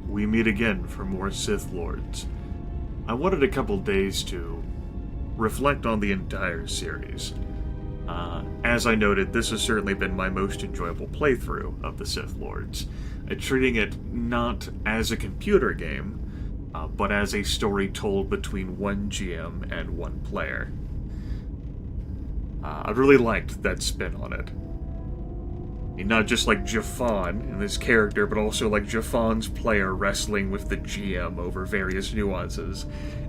we meet again for more Sith Lords. I wanted a couple days to reflect on the entire series. As I noted, this has certainly been my most enjoyable playthrough of the Sith Lords, treating it not as a computer game, but as a story told between one GM and one player. I really liked that spin on it. Not just like Jafan and this character, but also like Jafan's player wrestling with the GM over various nuances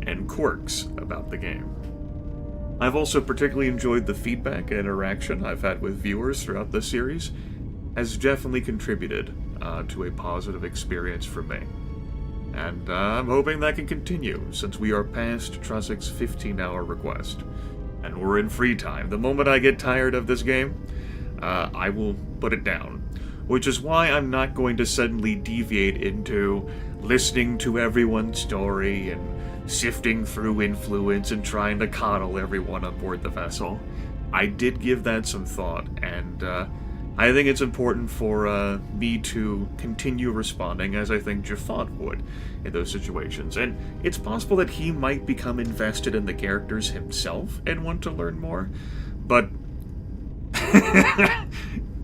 and quirks about the game. I've also particularly enjoyed the feedback and interaction I've had with viewers throughout the series, has definitely contributed to a positive experience for me. And I'm hoping that can continue, since we are past Trussick's 15-hour request. And we're in free time. The moment I get tired of this game, I will put it down. Which is why I'm not going to suddenly deviate into listening to everyone's story and sifting through influence and trying to coddle everyone aboard the vessel. I did give that some thought, and I think it's important for me to continue responding as I think Jafan would in those situations. And it's possible that he might become invested in the characters himself and want to learn more, but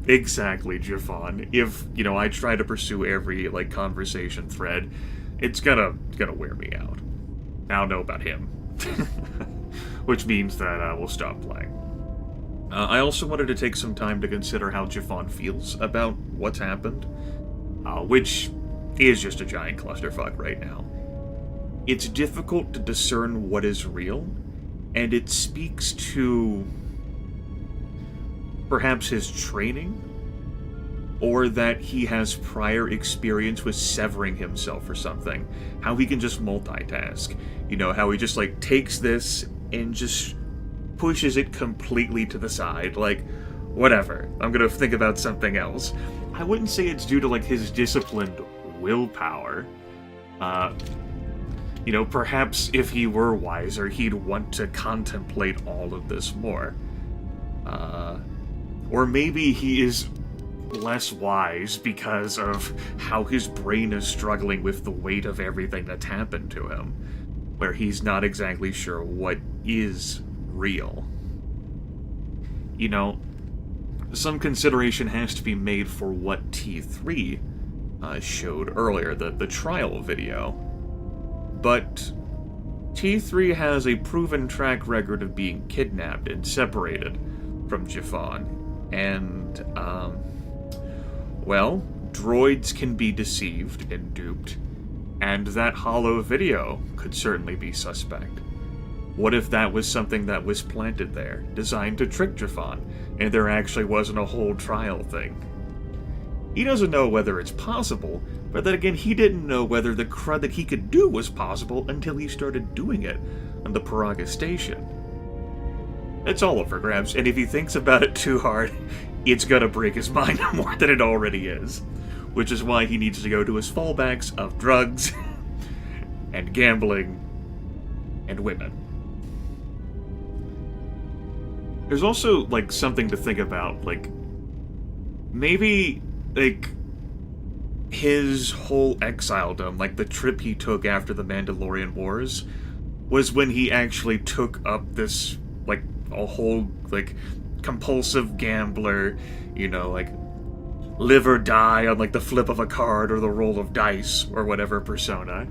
exactly, Jafan. If, I try to pursue every, conversation thread, it's gonna wear me out. I don't know about him. Which means that we'll stop playing. I also wanted to take some time to consider how Jafan feels about what's happened, which is just a giant clusterfuck right now. It's difficult to discern what is real, and it speaks to perhaps his training, or that he has prior experience with severing himself or something. How he can just multitask. How he just, takes this and just pushes it completely to the side. Whatever, I'm gonna think about something else. I wouldn't say it's due to, his disciplined willpower. Perhaps if he were wiser, he'd want to contemplate all of this more. Or maybe he is less wise because of how his brain is struggling with the weight of everything that's happened to him, where he's not exactly sure what is real. Some consideration has to be made for what T3 showed earlier, the trial video. But T3 has a proven track record of being kidnapped and separated from Jafan, and, droids can be deceived and duped, and that hollow video could certainly be suspect. What if that was something that was planted there, designed to trick Jafan, and there actually wasn't a whole trial thing? He doesn't know whether it's possible, but then again, he didn't know whether the crud that he could do was possible until he started doing it on the Paraga station. It's all up for grabs, and if he thinks about it too hard, it's gonna break his mind more than it already is. Which is why he needs to go to his fallbacks of drugs, and gambling, and women. There's also, something to think about, maybe, his whole exiledom, the trip he took after the Mandalorian Wars, was when he actually took up this, a whole, compulsive gambler, live or die on, the flip of a card or the roll of dice or whatever persona.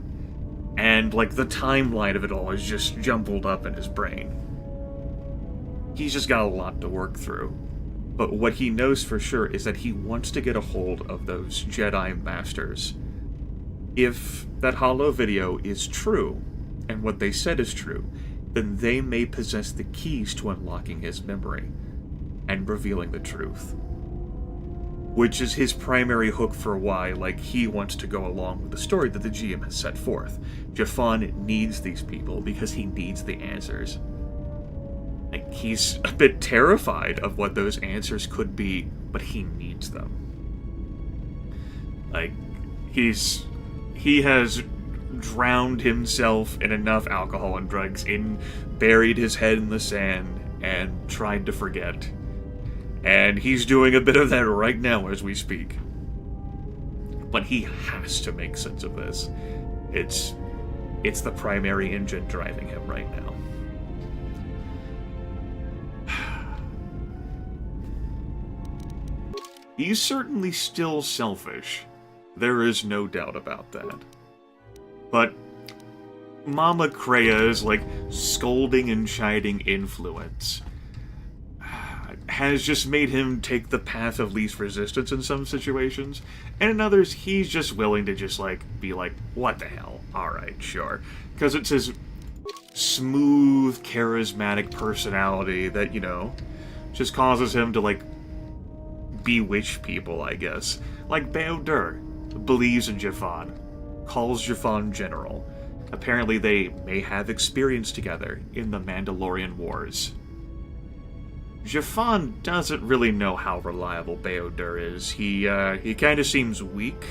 And, the timeline of it all is just jumbled up in his brain. He's just got a lot to work through. But what he knows for sure is that he wants to get a hold of those Jedi Masters. If that hollow video is true, and what they said is true, then they may possess the keys to unlocking his memory and revealing the truth. Which is his primary hook for why, he wants to go along with the story that the GM has set forth. Jafan needs these people because he needs the answers. He's a bit terrified of what those answers could be, but he needs them. He has drowned himself in enough alcohol and drugs, buried his head in the sand, and tried to forget. And he's doing a bit of that right now as we speak. but he has to make sense of this. It's the primary engine driving him right now. He's certainly still selfish. There is no doubt about that. But Mama Kreia is like scolding and chiding influence. Has just made him take the path of least resistance in some situations, and in others, he's just willing to just, like, be like, what the hell? Alright, sure. Because it's his smooth, charismatic personality that, you know, just causes him to, like, bewitch people, I guess. Like Bao-Dur believes in Jafan, calls Jafan General. Apparently they may have experience together in the Mandalorian Wars. Jafan doesn't really know how reliable Bao-Dur is. He kind of seems weak.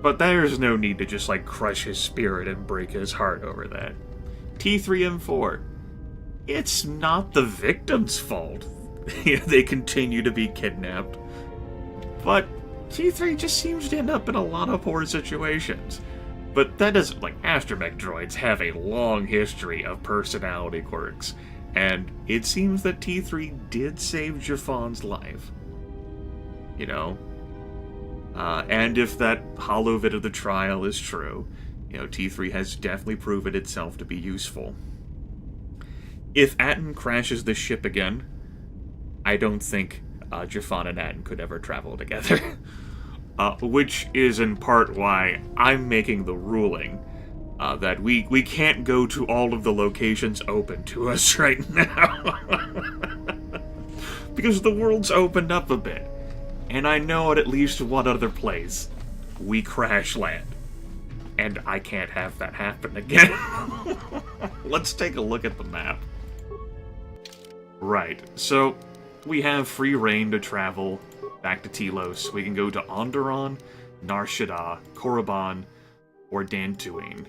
But there's no need to just, like, crush his spirit and break his heart over that. T3M4. It's not the victim's fault. They continue to be kidnapped. But T3 just seems to end up in a lot of poor situations. But that doesn't, like, astromech droids have a long history of personality quirks. And it seems that T3 did save Jafan's life. You know? And if that hollow bit of the trial is true, you know, T3 has definitely proven itself to be useful. If Atton crashes the ship again, I don't think Jafan and Atton could ever travel together. Which is in part why I'm making the ruling that we can't go to all of the locations open to us right now. Because the world's opened up a bit. And I know at least one other place we crash land. And I can't have that happen again. Let's take a look at the map. Right, so we have free reign to travel back to Telos. We can go to Onderon, Nar Shaddaa, Korriban, or Dantooine.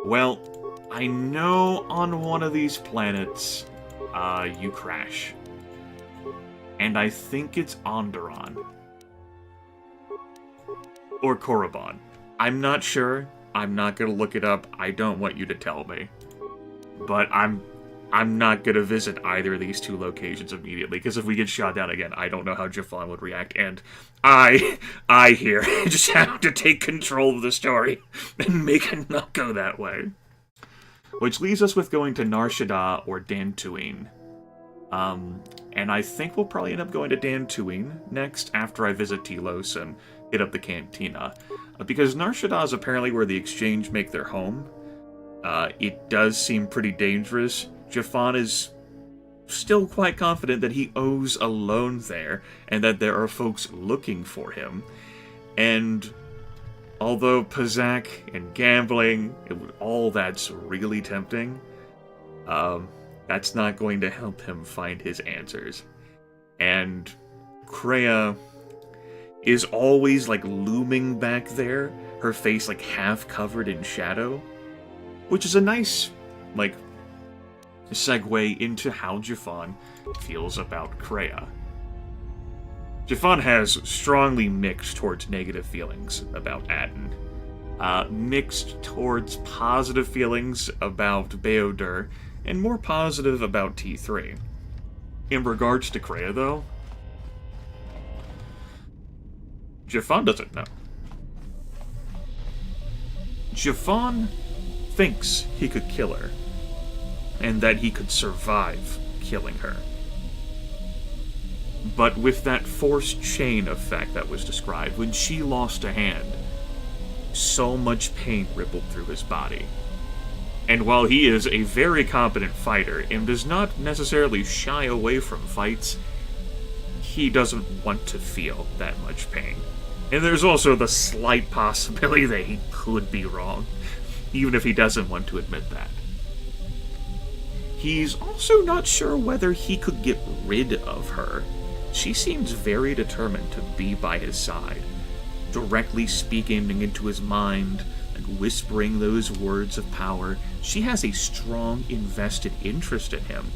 Well, I know on one of these planets, you crash. And I think it's Onderon. Or Korriban. I'm not sure. I'm not gonna look it up. I don't want you to tell me. But I'm not gonna visit either of these two locations immediately, because if we get shot down again, I don't know how Jafan would react, and I here just have to take control of the story and make it not go that way. Which leaves us with going to Nar Shaddaa or Dantooine. And I think we'll probably end up going to Dantooine next after I visit Telos and hit up the Cantina. Because Nar Shaddaa is apparently where the Exchange make their home. It does seem pretty dangerous. Jafan is still quite confident that he owes a loan there, and that there are folks looking for him. And although Pazak and gambling, all that's really tempting, that's not going to help him find his answers. And Kreia is always, like, looming back there, her face, like, half covered in shadow, which is a nice, like, segue into how Jafan feels about Kreia. Jafan has strongly mixed towards negative feelings about Atton, mixed towards positive feelings about Bao-Dur, and more positive about T3. In regards to Kreia, though, Jafan doesn't know. Jafan thinks he could kill her, and that he could survive killing her. But with that forced chain effect that was described, when she lost a hand, so much pain rippled through his body. And while he is a very competent fighter and does not necessarily shy away from fights, he doesn't want to feel that much pain. And there's also the slight possibility that he could be wrong, even if he doesn't want to admit that. He's also not sure whether he could get rid of her. She seems very determined to be by his side, directly speaking into his mind and whispering those words of power. She has a strong, invested interest in him,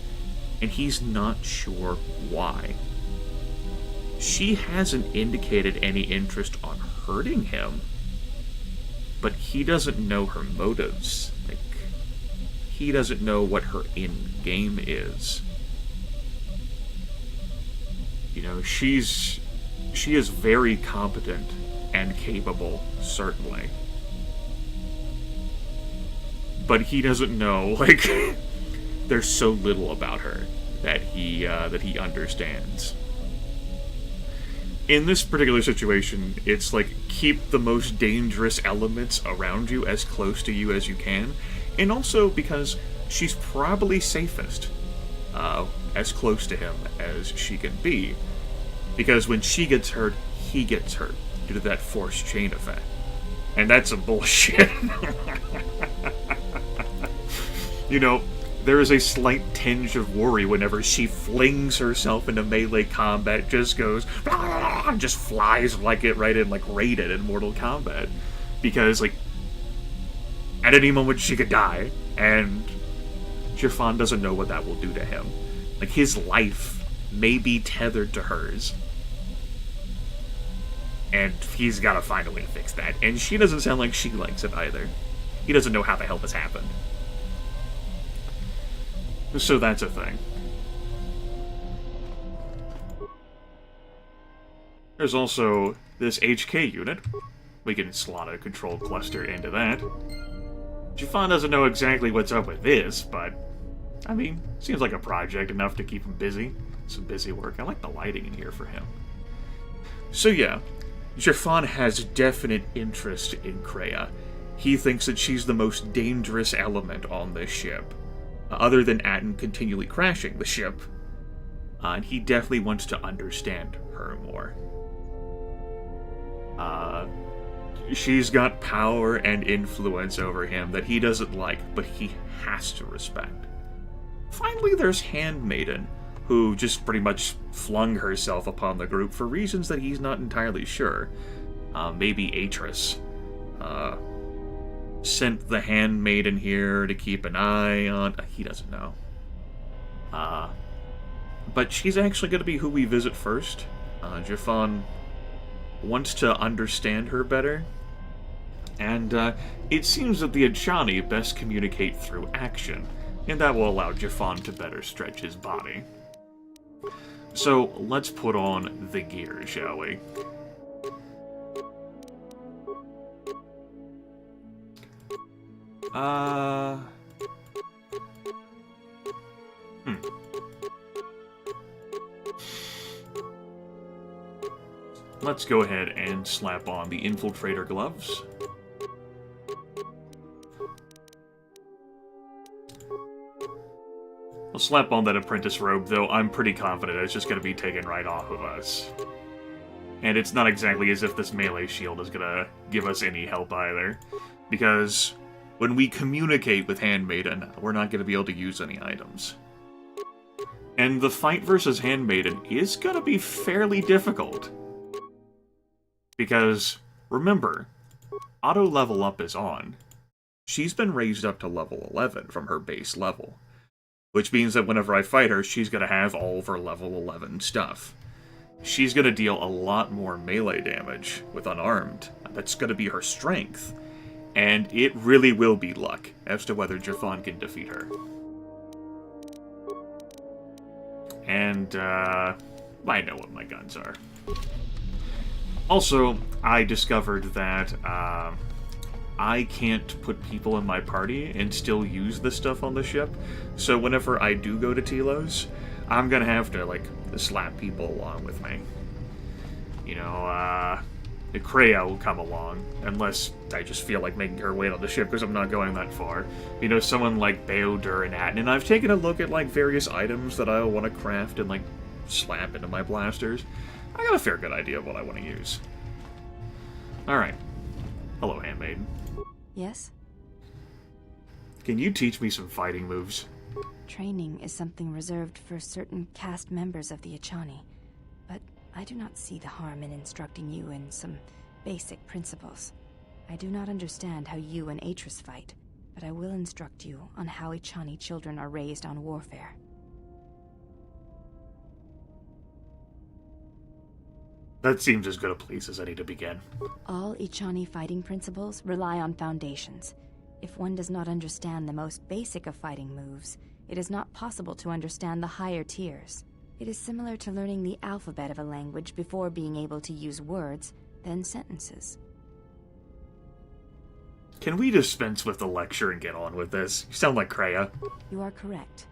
and he's not sure why. she hasn't indicated any interest on hurting him, but he doesn't know her motives. Like, he doesn't know what her end game is. You know, she is very competent and capable, certainly. But he doesn't know, like, there's so little about her that he understands. In this particular situation, it's like, keep the most dangerous elements around you as close to you as you can, and also because she's probably safest as close to him as she can be, because when she gets hurt, he gets hurt, due to that forced chain effect. And that's some bullshit. You know, there is a slight tinge of worry whenever she flings herself into melee combat, just goes, just flies like it right in, like Raiden in Mortal Kombat. Because, like, at any moment she could die, and Jafan doesn't know what that will do to him. Like, his life may be tethered to hers. And he's gotta find a way to fix that. And she doesn't sound like she likes it either. He doesn't know how the hell this happened. So that's a thing. There's also this HK unit. We can slot a control cluster into that. Jafan doesn't know exactly what's up with this, but, I mean, seems like a project enough to keep him busy. Some busy work. I like the lighting in here for him. So yeah, Jafan has definite interest in Kreia. He thinks that she's the most dangerous element on this ship, other than Atten continually crashing the ship. And he definitely wants to understand her more. She's got power and influence over him that he doesn't like, but he has to respect. Finally, there's Handmaiden, who just pretty much flung herself upon the group for reasons that he's not entirely sure. Maybe Atris sent the Handmaiden here to keep an eye on... he doesn't know. But she's actually going to be who we visit first. Jafan wants to understand her better. And it seems that the Achani best communicate through action, and that will allow Jafan to better stretch his body. So, let's put on the gear, shall we? Let's go ahead and slap on the Infiltrator gloves. I'll slap on that Apprentice robe, though I'm pretty confident it's just going to be taken right off of us. And it's not exactly as if this melee shield is going to give us any help either, because when we communicate with Handmaiden, we're not going to be able to use any items. And the fight versus Handmaiden is going to be fairly difficult. Because, remember, auto level up is on. She's been raised up to level 11 from her base level. Which means that whenever I fight her, she's going to have all of her level 11 stuff. She's going to deal a lot more melee damage with unarmed. That's going to be her strength. And it really will be luck as to whether Jafan can defeat her. And, I know what my guns are. Also, I discovered that, I can't put people in my party and still use this stuff on the ship. So whenever I do go to Telos, I'm gonna have to, like, slap people along with me. You know, Kreia will come along, unless I just feel like making her wait on the ship because I'm not going that far. You know, someone like Beodur and Atten, and I've taken a look at, like, various items that I want to craft and, like, slap into my blasters. I got a fair good idea of what I want to use. Alright. Hello, Handmaiden. Yes? Can you teach me some fighting moves? Training is something reserved for certain caste members of the Achani, but I do not see the harm in instructing you in some basic principles. I do not understand how you and Atris fight, but I will instruct you on how Achani children are raised on warfare. That seems as good a place as any to begin. All Ichani fighting principles rely on foundations. If one does not understand the most basic of fighting moves, it is not possible to understand the higher tiers. It is similar to learning the alphabet of a language before being able to use words, then sentences. Can we dispense with the lecture and get on with this? You sound like Kreia. You are correct.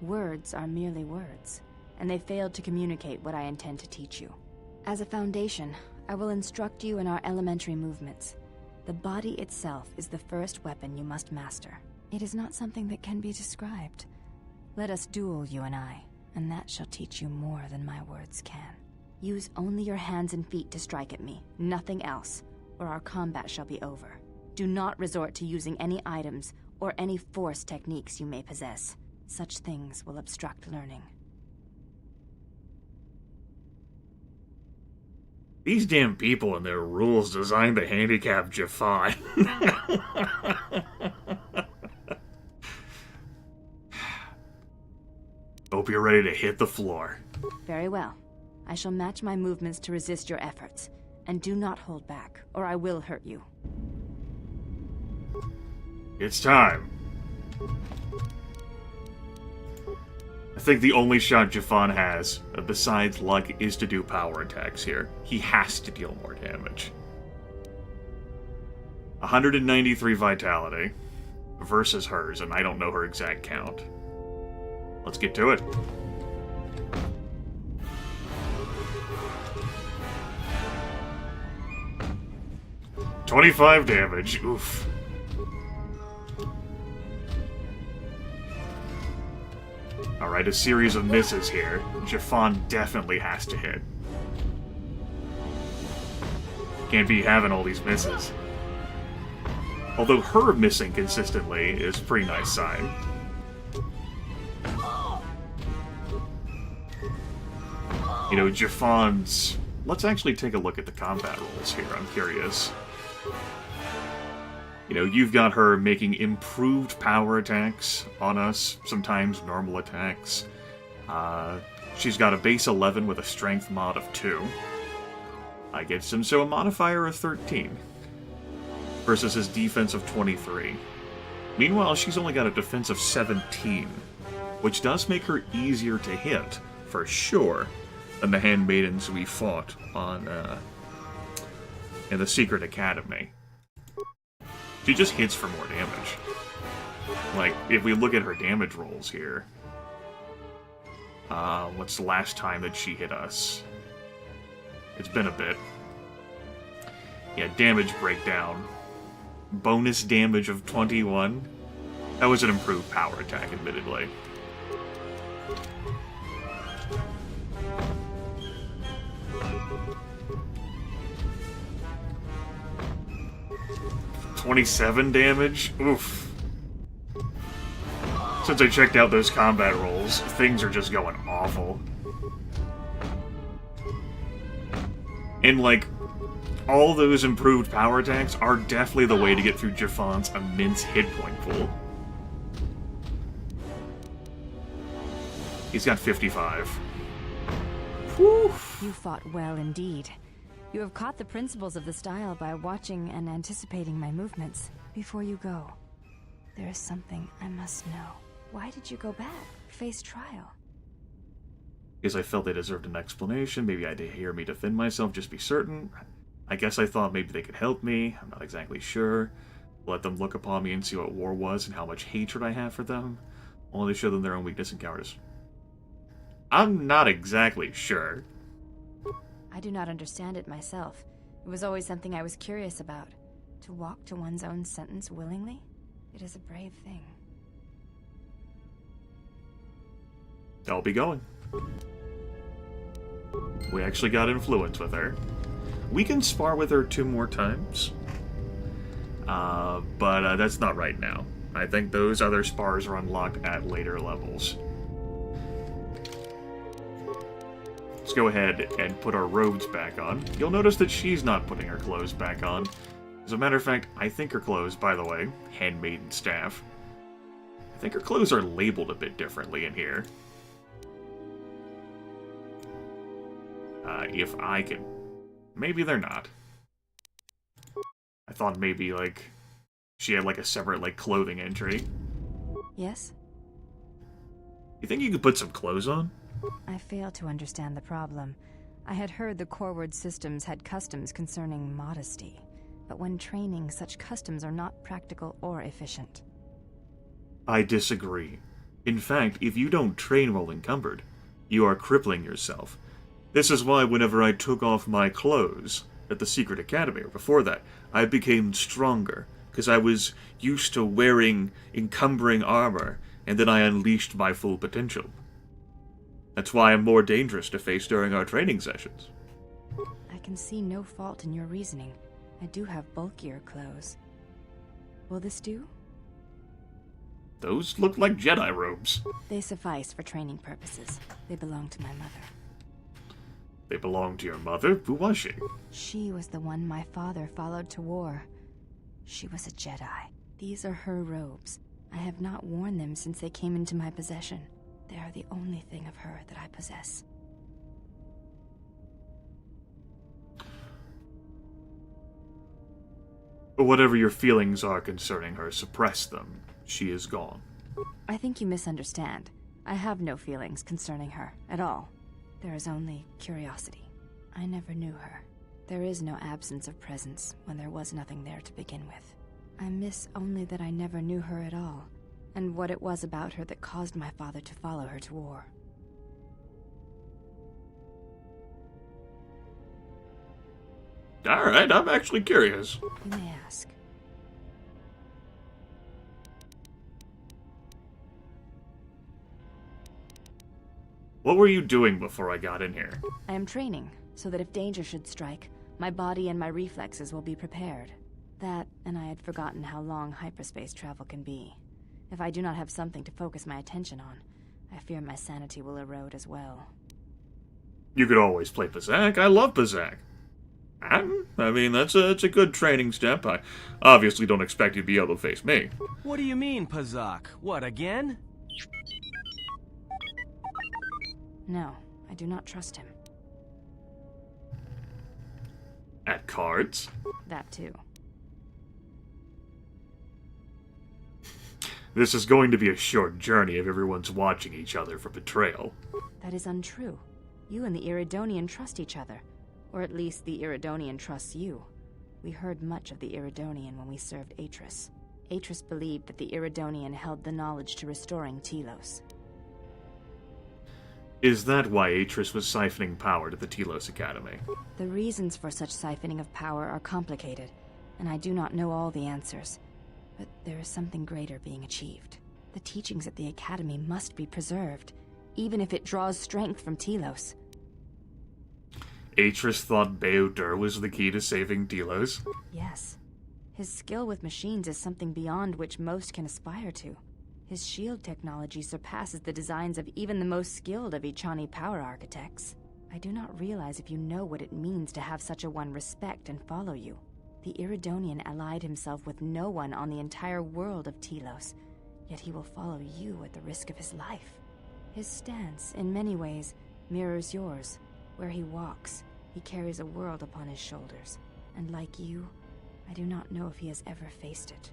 Words are merely words, and they failed to communicate what I intend to teach you. As a foundation, I will instruct you in our elementary movements. The body itself is the first weapon you must master. It is not something that can be described. Let us duel, you and I, and that shall teach you more than my words can. Use only your hands and feet to strike at me, nothing else, or our combat shall be over. Do not resort to using any items or any force techniques you may possess. Such things will obstruct learning. These damn people and their rules designed to handicap Jafan. Hope you're ready to hit the floor. Very well. I shall match my movements to resist your efforts. And do not hold back, or I will hurt you. It's time. I think the only shot Jafan has, besides luck, is to do power attacks here. He has to deal more damage. 193 vitality versus hers, and I don't know her exact count. Let's get to it. $25 damage. Oof. Alright, a series of misses here. Jafan definitely has to hit. Can't be having all these misses. Although her missing consistently is a pretty nice sign. You know, Jafan's... Let's actually take a look at the combat rolls here, I'm curious. You know, you've got her making improved power attacks on us, sometimes normal attacks. She's got a base 11 with a strength mod of 2. I get some, so a modifier of 13. Versus his defense of 23. Meanwhile, she's only got a defense of 17, which does make her easier to hit, for sure, than the Handmaidens we fought on, in the Secret Academy. She just hits for more damage. Like, if we look at her damage rolls here... what's the last time that she hit us? It's been a bit. Yeah, damage breakdown. Bonus damage of 21. That was an improved power attack, admittedly. $27 damage? Oof. Since I checked out those combat rolls, things are just going awful. And, like, all those improved power attacks are definitely the way to get through Jafan's immense hit point pool. He's got 55. Whew. You fought well indeed. You have caught the principles of the style by watching and anticipating my movements. Before you go, there is something I must know. Why did you go back? Face trial? Because I felt they deserved an explanation. Maybe I had to hear me defend myself, just be certain. I guess I thought maybe they could help me. I'm not exactly sure. Let them look upon me and see what war was and how much hatred I have for them. Only to show them their own weakness and cowardice. I'm not exactly sure. I do not understand it myself. It was always something I was curious about. To walk to one's own sentence willingly? It is a brave thing. I'll be going. We actually got influence with her. We can spar with her 2 more times. But that's not right now. I think those other spars are unlocked at later levels. Let's go ahead and put our robes back on. You'll notice that she's not putting her clothes back on. As a matter of fact, I think her clothes, by the way, Handmaiden staff, I think her clothes are labeled a bit differently in here. If I can Maybe they're not. I thought maybe, like, she had, like, a separate, like, clothing entry. Yes? You think you could put some clothes on? I fail to understand the problem. I had heard the Coreward systems had customs concerning modesty, but when training, such customs are not practical or efficient. I disagree. In fact, if you don't train while encumbered, you are crippling yourself. This is why whenever I took off my clothes at the Secret Academy, or before that, I became stronger, because I was used to wearing encumbering armor, and then I unleashed my full potential. That's why I'm more dangerous to face during our training sessions. I can see no fault in your reasoning. I do have bulkier clothes. Will this do? Those look like Jedi robes. They suffice for training purposes. They belong to my mother. They belong to your mother? Who was she? She was the one my father followed to war. She was a Jedi. These are her robes. I have not worn them since they came into my possession. They are the only thing of her that I possess. But whatever your feelings are concerning her, suppress them. She is gone. I think you misunderstand. I have no feelings concerning her at all. There is only curiosity. I never knew her. There is no absence of presence when there was nothing there to begin with. I miss only that I never knew her at all, and what it was about her that caused my father to follow her to war. Alright, I'm actually curious. You may ask. What were you doing before I got in here? I am training, so that if danger should strike, my body and my reflexes will be prepared. That, and I had forgotten how long hyperspace travel can be. If I do not have something to focus my attention on, I fear my sanity will erode as well. You could always play Pazak. I love Pazak. I mean, that's a good training step. I obviously don't expect you to be able to face me. What do you mean, Pazak? What, again? No, I do not trust him. At cards? That too. This is going to be a short journey if everyone's watching each other for betrayal. That is untrue. You and the Iridonian trust each other. Or at least the Iridonian trusts you. We heard much of the Iridonian when we served Atris. Atris believed that the Iridonian held the knowledge to restoring Telos. Is that why Atris was siphoning power to the Telos Academy? The reasons for such siphoning of power are complicated, and I do not know all the answers. But there is something greater being achieved. The teachings at the Academy must be preserved, even if it draws strength from Telos. Atris thought Beodur was the key to saving Telos? Yes. His skill with machines is something beyond which most can aspire to. His shield technology surpasses the designs of even the most skilled of Echani power architects. I do not realize if you know what it means to have such a one respect and follow you. The Iridonian allied himself with no one on the entire world of Telos, yet he will follow you at the risk of his life. His stance, in many ways, mirrors yours. Where he walks, he carries a world upon his shoulders, and like you, I do not know if he has ever faced it.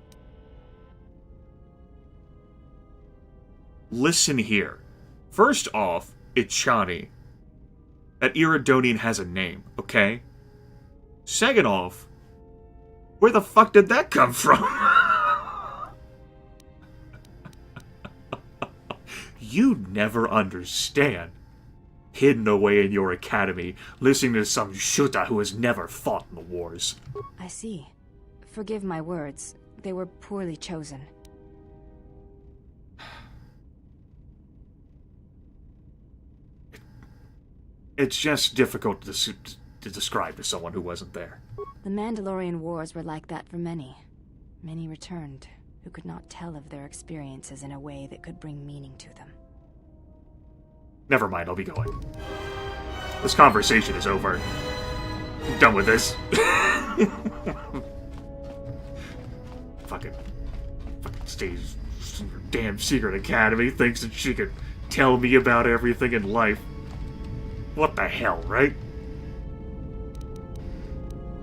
Listen here. First off, Echani. That Iridonian has a name, okay? Second off, where the fuck did that come from? You never understand. Hidden away in your academy, listening to some Shuta who has never fought in the wars. I see. Forgive my words. They were poorly chosen. It's just difficult to describe to someone who wasn't there. The Mandalorian Wars were like that for many. Many returned, who could not tell of their experiences in a way that could bring meaning to them. Never mind, I'll be going. This conversation is over. I'm done with this. Fucking stays in her damn secret academy, thinks that she could tell me about everything in life. What the hell, right?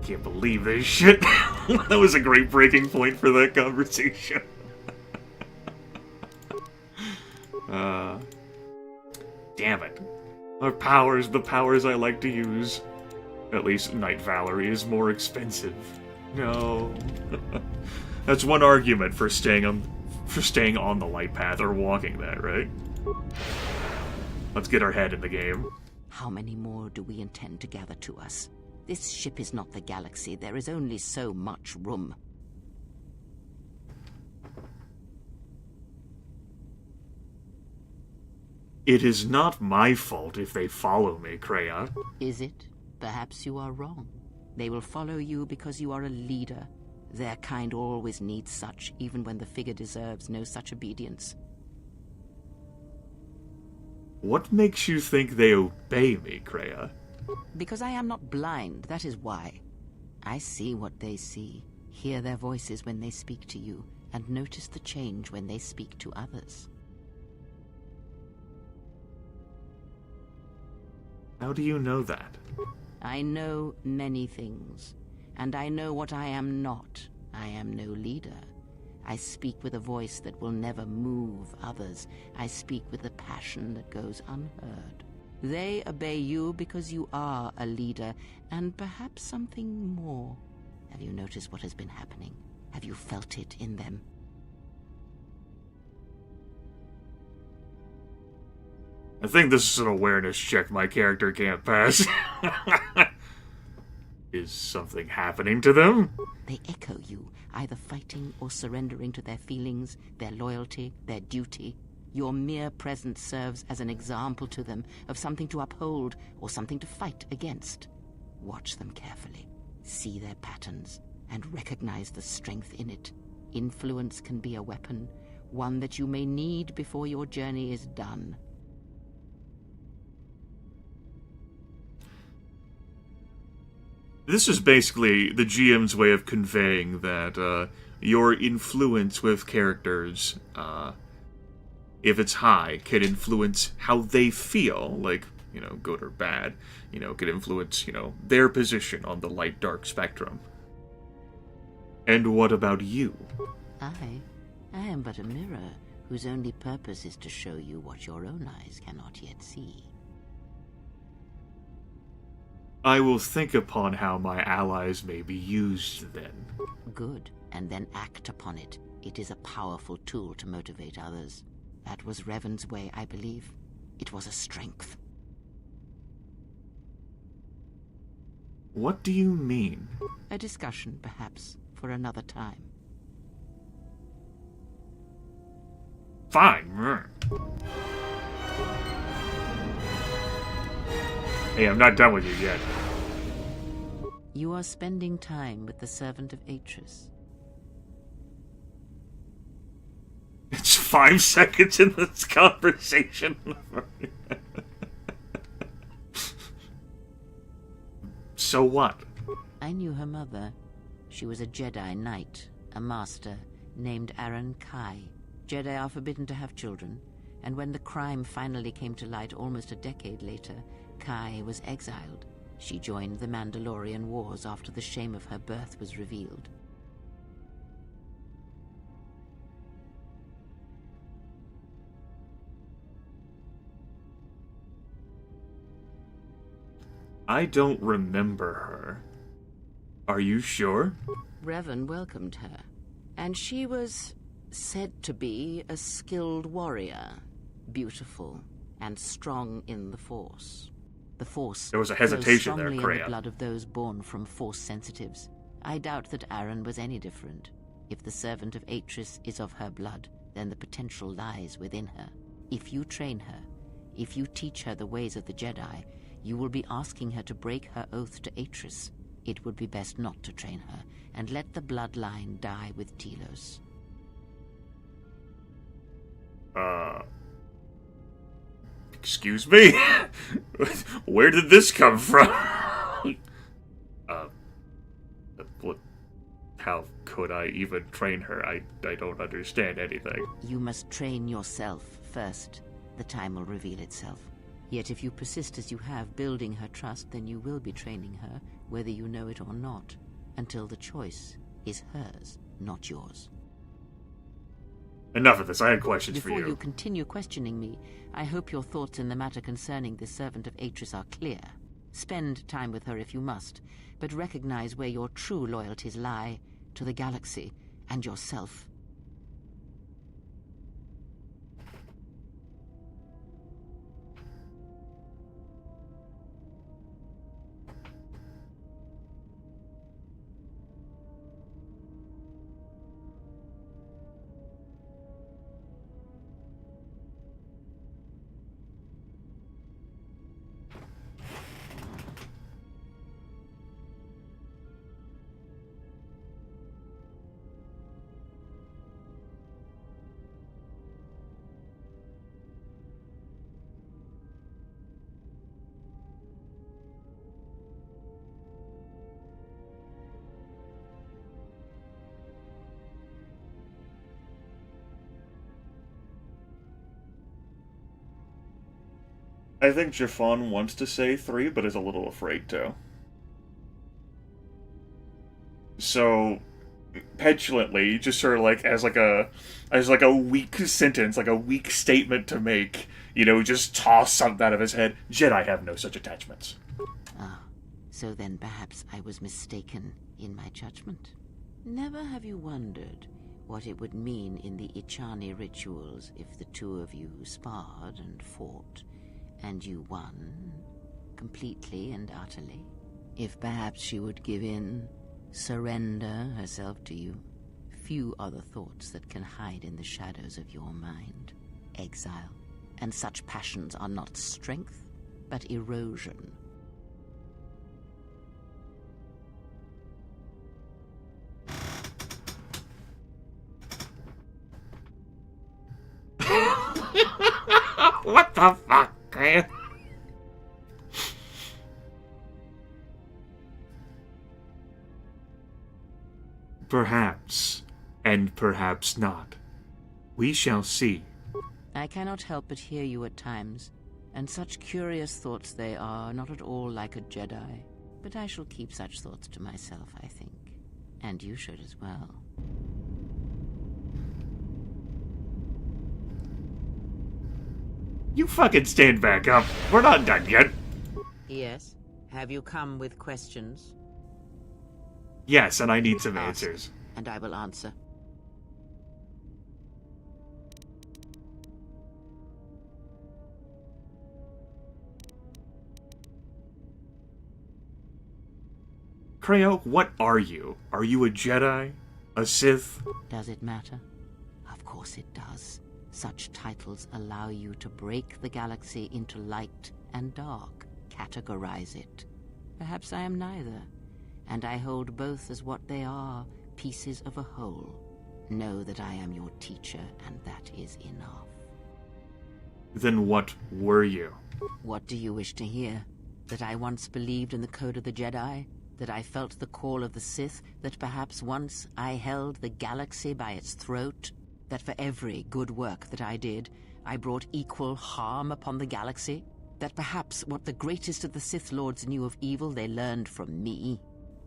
can't believe this shit. That was a great breaking point for that conversation. Damn it. Our powers, the powers I like to use. At least Night Valerie is more expensive. No. That's one argument for staying on the light path or walking that, right? Let's get our head in the game. How many more do we intend to gather to us? This ship is not the galaxy. There is only so much room. It is not my fault if they follow me, Kreia. Is it? Perhaps you are wrong. They will follow you because you are a leader. Their kind always needs such, even when the figure deserves no such obedience. What makes you think they obey me, Kreia? Because I am not blind, that is why. I see what they see, hear their voices when they speak to you, and notice the change when they speak to others. How do you know that? I know many things, and I know what I am not. I am no leader. I speak with a voice that will never move others. I speak with a passion that goes unheard. They obey you because you are a leader, and perhaps something more. Have you noticed what has been happening? Have you felt it in them? I think this is an awareness check my character can't pass. Is something happening to them? They echo you, either fighting or surrendering to their feelings, their loyalty, their duty. Your mere presence serves as an example to them of something to uphold or something to fight against. Watch them carefully, see their patterns, and recognize the strength in it. Influence can be a weapon, one that you may need before your journey is done. This is basically the GM's way of conveying that your influence with characters, if it's high, can influence how they feel, like, you know, good or bad, you know, can influence, you know, their position on the light-dark spectrum. And what about you? I am but a mirror whose only purpose is to show you what your own eyes cannot yet see. I will think upon how my allies may be used then. Good, and then act upon it. It is a powerful tool to motivate others. That was Revan's way, I believe. It was a strength. What do you mean? A discussion, perhaps, for another time. Fine. Hey, I'm not done with you yet. You are spending time with the servant of Atris. It's 5 seconds in this conversation. So what? I knew her mother. She was a Jedi Knight, a master, named Aaron Kai. Jedi are forbidden to have children, and when the crime finally came to light almost a decade later, Kai was exiled. She joined the Mandalorian Wars after the shame of her birth was revealed. I don't remember her. Are you sure? Revan welcomed her, and she was said to be a skilled warrior, beautiful, and strong in the Force. The Force There was a hesitation there, flows strongly in the Kreia. blood of those born from Force sensitives. I doubt that Aaron was any different. If the servant of Atris is of her blood, then the potential lies within her. If you train her, if you teach her the ways of the Jedi, you will be asking her to break her oath to Atris. It would be best not to train her, and let the bloodline die with Telos. Excuse me? Where did this come from? What? How could I even train her? I don't understand anything. You must train yourself first. The time will reveal itself. Yet if you persist as you have, building her trust, then you will be training her, whether you know it or not, until the choice is hers, not yours. Enough of this. I had questions for Before you. you continue questioning me, I hope your thoughts in the matter concerning this servant of Atris are clear. Spend time with her if you must, but recognize where your true loyalties lie, to the galaxy and yourself. I think Jafan wants to say 3, but is a little afraid to. So, petulantly, just sort of like as a weak sentence, like a weak statement to make, just toss something out of his head. Jedi have no such attachments. Ah, so then perhaps I was mistaken in my judgment. Never have you wondered what it would mean in the Ichani rituals if the two of you sparred and fought, and you won, completely and utterly? If perhaps she would give in, surrender herself to you? Few are the thoughts that can hide in the shadows of your mind. Exile. And such passions are not strength, but erosion. What the fuck, man? Perhaps, and perhaps not. We shall see. I cannot help but hear you at times, and such curious thoughts they are, not at all like a Jedi. But I shall keep such thoughts to myself, I think. And you should as well. You fucking stand back up. We're not done yet. Yes? Have you come with questions? Yes, and I need some Ask, answers. and I will answer. Kreia, what are you? Are you a Jedi? A Sith? Does it matter? Of course it does. Such titles allow you to break the galaxy into light and dark, categorize it. Perhaps I am neither, and I hold both as what they are, pieces of a whole. Know that I am your teacher, and that is enough. Then what were you? What do you wish to hear? That I once believed in the code of the Jedi? That I felt the call of the Sith? That perhaps once I held the galaxy by its throat? That for every good work that I did, I brought equal harm upon the galaxy? That perhaps what the greatest of the Sith Lords knew of evil they learned from me?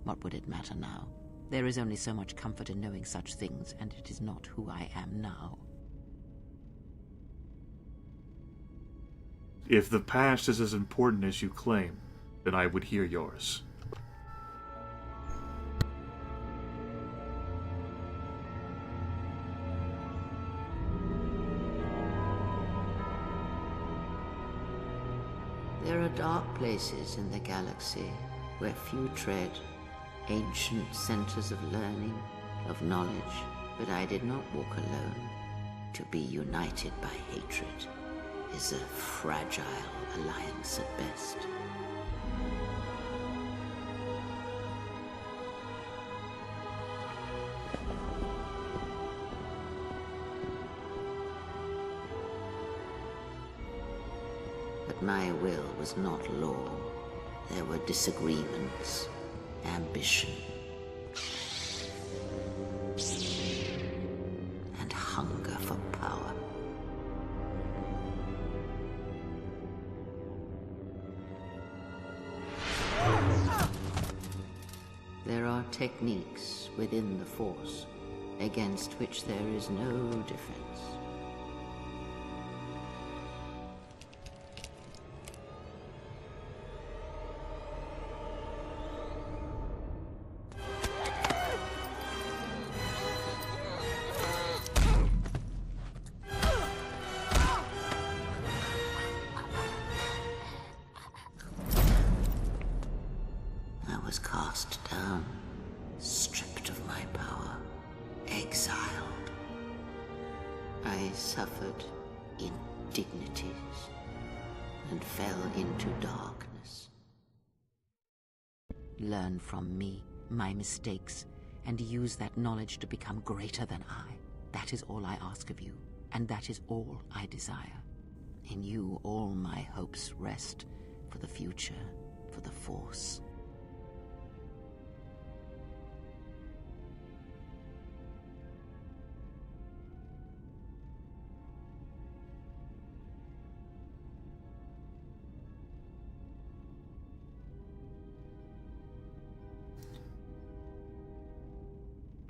What would it matter now? There is only so much comfort in knowing such things, and it is not who I am now. If the past is as important as you claim, then I would hear yours. There are dark places in the galaxy where few tread, ancient centers of learning, of knowledge, but I did not walk alone. To be united by hatred is a fragile alliance at best. But my will was not law. There were disagreements, ambition, and hunger for power. techniques within the Force against which there is no defense. I was cast down, stripped of my power, exiled. I suffered indignities and fell into darkness. Learn from me, my mistakes, and use that knowledge to become greater than I. That is all I ask of you, and that is all I desire. In you all my hopes rest for the future, for the Force.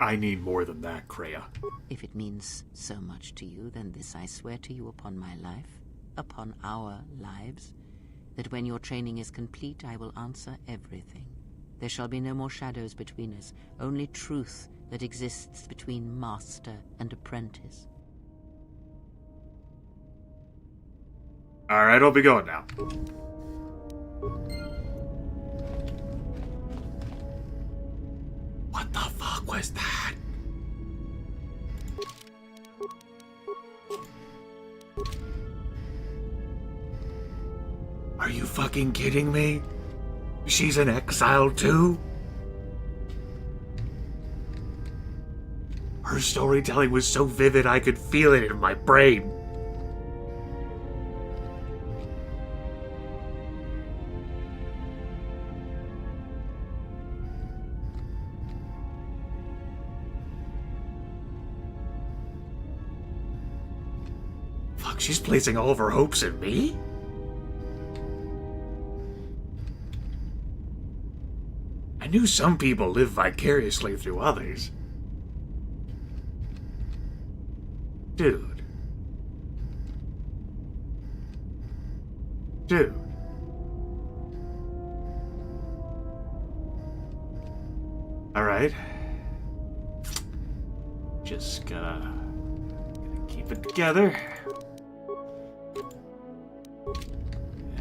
I need more than that, Kreia. If it means so much to you, then this I swear to you upon my life, upon our lives, that when your training is complete, I will answer everything. There shall be no more shadows between us, only truth that exists between master and apprentice. Alright, I'll be going now. What the fuck was that? Are you fucking kidding me? She's in exile too? Her storytelling was so vivid I could feel it in my brain. Fuck, she's placing all of her hopes in me? I knew some people live vicariously through others. Dude. Alright. Just gotta keep it together.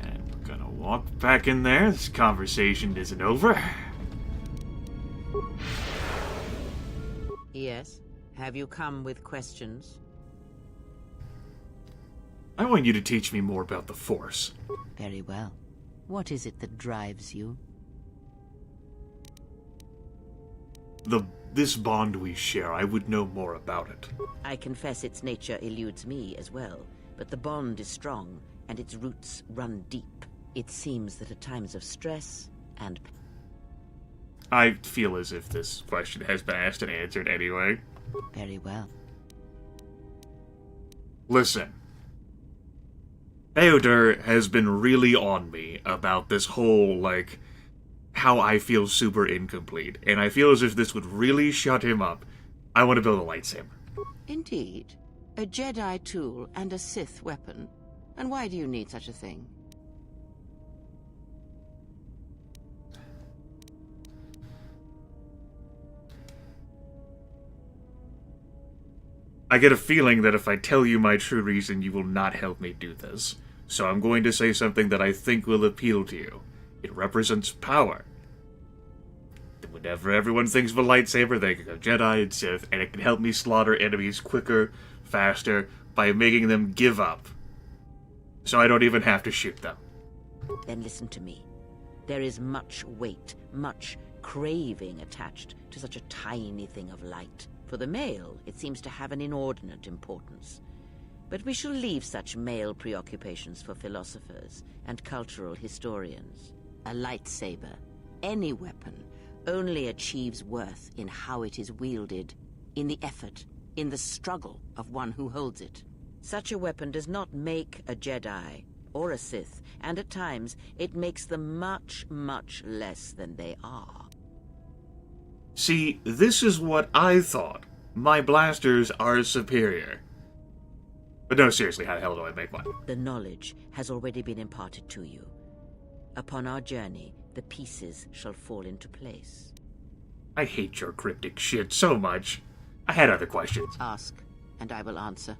And we're gonna walk back in there. This conversation isn't over. Yes? Have you come with questions? I want you to teach me more about the Force. Very well. What is it that drives you? This bond we share, I would know more about it. I confess its nature eludes me as well, but the bond is strong, and its roots run deep. It seems that at times of stress and... I feel as if this question has been asked and answered anyway. Very well. Listen. KOTOR has been really on me about this whole, like, how I feel super incomplete, and I feel as if this would really shut him up. I want to build a lightsaber. Indeed. A Jedi tool and a Sith weapon. And why do you need such a thing? I get a feeling that if I tell you my true reason, you will not help me do this. So I'm going to say something that I think will appeal to you. It represents power. Whenever everyone thinks of a lightsaber, they think of Jedi and Sith, and it can help me slaughter enemies quicker, faster, by making them give up. So I don't even have to shoot them. Then listen to me. There is much weight, much craving attached to such a tiny thing of light. For the male, it seems to have an inordinate importance. But we shall leave such male preoccupations for philosophers and cultural historians. A lightsaber, any weapon, only achieves worth in how it is wielded, in the effort, in the struggle of one who holds it. Such a weapon does not make a Jedi or a Sith, and at times it makes them much, much less than they are. See, this is what I thought. My blasters are superior. But no, seriously, how the hell do I make one? The knowledge has already been imparted to you. Upon our journey, the pieces shall fall into place. I hate your cryptic shit so much. I had other questions. Ask, and I will answer.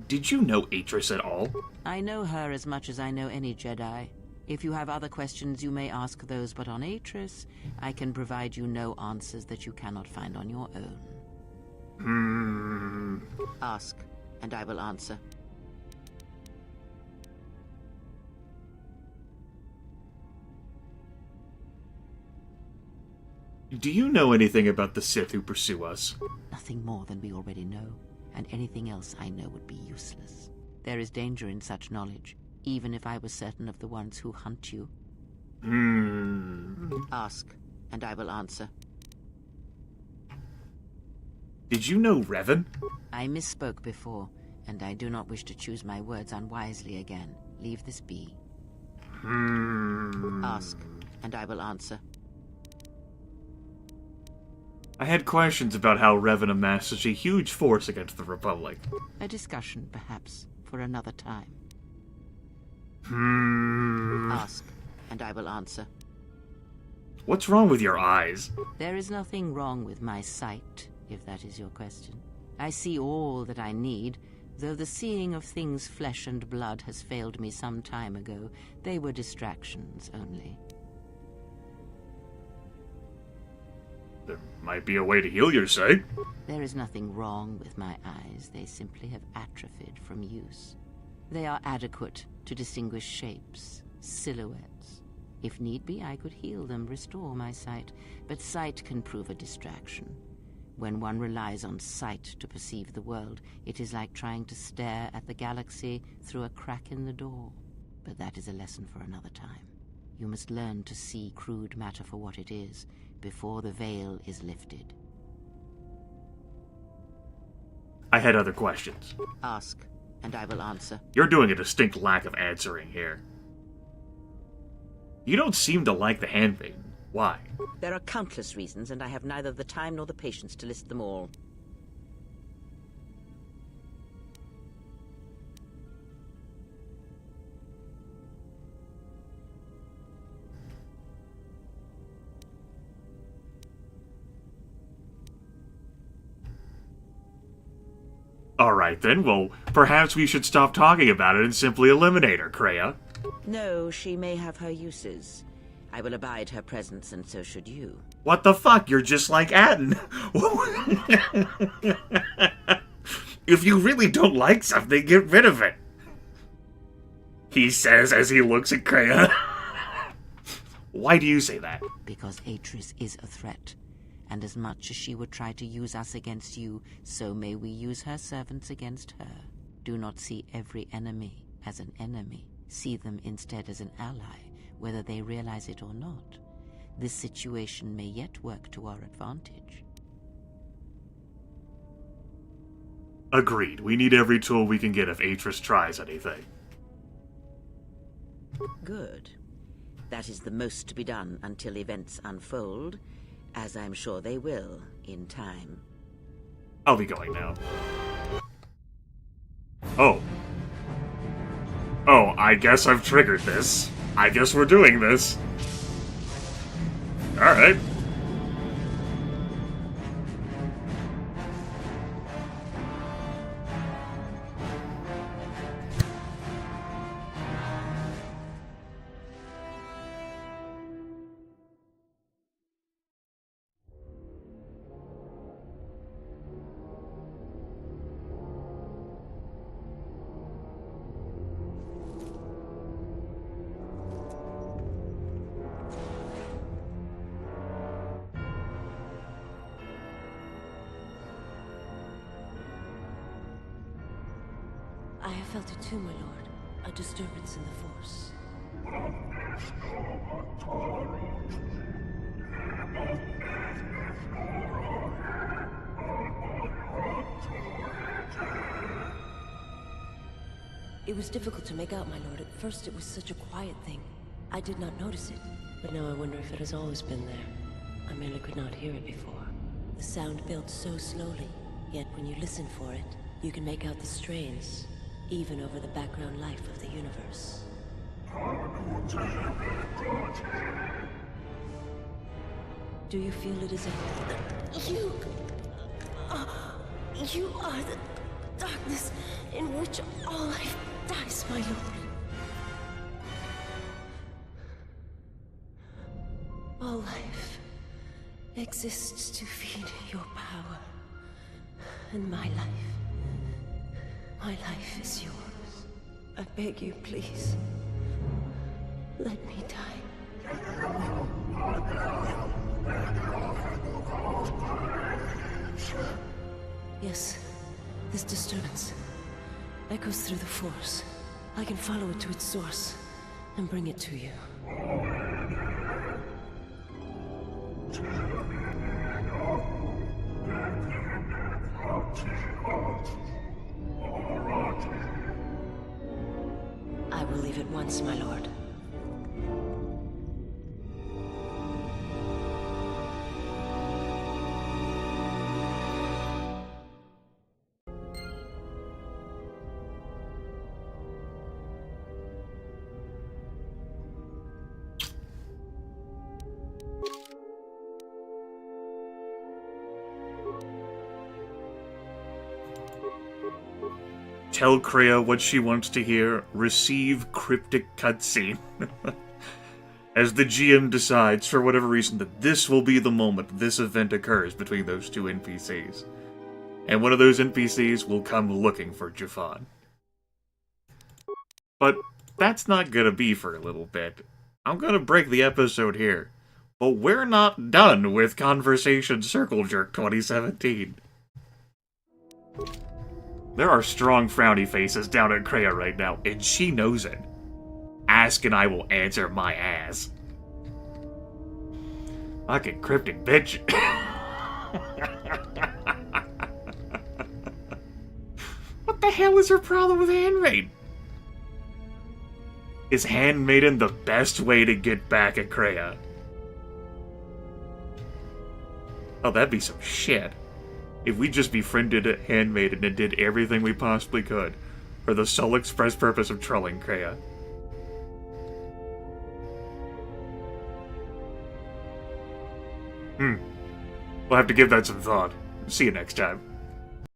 Did you know Atris at all? I know her as much as I know any Jedi. If you have other questions, you may ask those, but on Atris, I can provide you no answers that you cannot find on your own. Ask, and I will answer. Do you know anything about the Sith who pursue us? Nothing more than we already know, and anything else I know would be useless. There is danger in such knowledge, even if I was certain of the ones who hunt you. Ask, and I will answer. Did you know Revan? I misspoke before, and I do not wish to choose my words unwisely again. Leave this be. Ask, and I will answer. I had questions about how Revan amassed such a huge force against the Republic. A discussion, perhaps, for another time. Ask, and I will answer. What's wrong with your eyes? There is nothing wrong with my sight, if that is your question. I see all that I need, though the seeing of things flesh and blood has failed me some time ago. They were distractions only. There might be a way to heal your sight. There is nothing wrong with my eyes. They simply have atrophied from use. They are adequate to distinguish shapes, silhouettes. If need be, I could heal them, restore my sight. But sight can prove a distraction. When one relies on sight to perceive the world, it is like trying to stare at the galaxy through a crack in the door. But that is a lesson for another time. You must learn to see crude matter for what it is, before the veil is lifted. I had other questions. Ask, and I will answer. You're doing a distinct lack of answering here. You don't seem to like the Handmaiden. Why? There are countless reasons, and I have neither the time nor the patience to list them all. Alright then, well, perhaps we should stop talking about it and simply eliminate her, Kreia. No, she may have her uses. I will abide her presence, and so should you. What the fuck? You're just like Atten. If you really don't like something, get rid of it. He says as he looks at Kreia. Why do you say that? Because Atris is a threat. And as much as she would try to use us against you, so may we use her servants against her. Do not see every enemy as an enemy. See them instead as an ally, whether they realize it or not. This situation may yet work to our advantage. Agreed. We need every tool we can get if Atris tries anything. Good. That is the most to be done until events unfold, as I'm sure they will in time. I'll be going now. Oh. Oh, I guess I've triggered this. I guess we're doing this. Alright. I have felt it too, my lord. A disturbance in the Force. It was difficult to make out, my lord. At first it was such a quiet thing. I did not notice it. But now I wonder if it has always been there. I merely could not hear it before. The sound built so slowly, yet when you listen for it, you can make out the strains, even over the background life of the universe. Do you feel it is a... You are the darkness in which all life dies, my lord. All life exists to feed your power. And my life is yours. I beg you, please. Let me die. Yes, this disturbance echoes through the Force. I can follow it to its source and bring it to you. I will leave at once, my lord. Tell Kreia what she wants to hear. Receive cryptic cutscene. As the GM decides, for whatever reason, that this will be the moment this event occurs between those two NPCs. And one of those NPCs will come looking for Jafan. But that's not gonna be for a little bit. I'm gonna break the episode here. But we're not done with Conversation Circlejerk 2017. There are strong frowny faces down at Kreia right now, and she knows it. Ask and I will answer my ass. Fucking cryptic bitch. What the hell is her problem with Handmaiden? Is Handmaiden the best way to get back at Kreia? Oh, that'd be some shit. If we just befriended Handmaiden and did everything we possibly could for the sole express purpose of trolling Kreia. We'll have to give that some thought. See you next time.